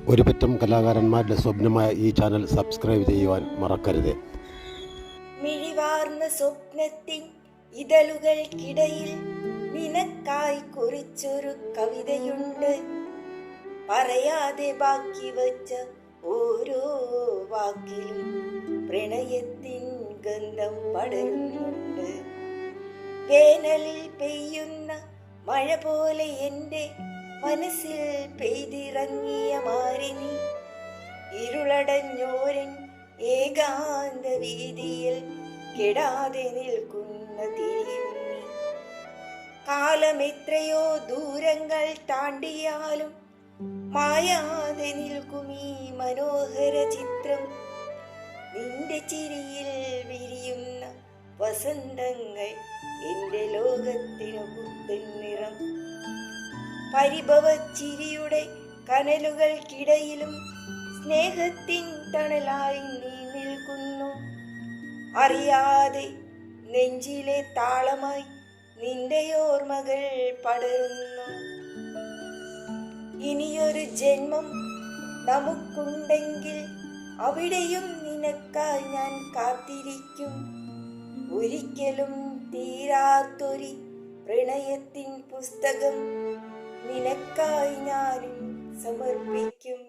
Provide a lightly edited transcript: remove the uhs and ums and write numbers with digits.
ഒരു പറ്റം കലാകാരന്മാരുടെ സ്വപ്നമായ ഈ ചാനൽ സബ്സ്ക്രൈബ് ചെയ്യുവാൻ മറക്കരുത്. മിഴിവാർന്ന സ്വപ്നത്തിൻ ഇതളുകൾക്കിടയിൽ നിനക്കായി കുറിച്ചൊരു കവിതയുണ്ട്. പറയാതെ ബാക്കി വച്ച ഓരോ വാക്കിലും പ്രണയത്തിൻ ഗന്ധം പടരുന്നുണ്ട്. വേനലിൽ പെയ്യുന്ന മഴ പോലെ എൻ്റെ മനസ്സിൽ പെയ്തിറങ്ങിയ മാരിനി, ഇരുളടഞ്ഞോരൻ ഏകാന്ത വീതിയിൽ കെടാതെ നിൽക്കുന്ന തിരിയുന്നി. കാലമെത്രയോ ദൂരങ്ങൾ താണ്ടിയാലും മായാതെ നിൽക്കും ഈ മനോഹര ചിത്രം. നിന്റെ ചിരിയിൽ വിരിയുന്ന വസന്തങ്ങൾ എൻ്റെ ലോകത്തിനു പുത്തൻ നിറം. പരിഭവച്ചിരിയുടെ കനലുകൾക്കിടയിലും സ്നേഹത്തിൻ തണലായി നീ നിൽക്കുന്നു. അറിയാതെ നെഞ്ചിലെ താളമായി നിന്റെ ഓർമ്മകൾ പടരുന്നു. ഇനിയൊരു ജന്മം നമുക്കുണ്ടെങ്കിൽ അവിടെയും നിനക്കായി ഞാൻ കാത്തിരിക്കും. ഒരിക്കലും തീരാത്തൊരു പ്രണയത്തിൻ പുസ്തകം നിനക്കായി ഞാനും സമർപ്പിക്കും.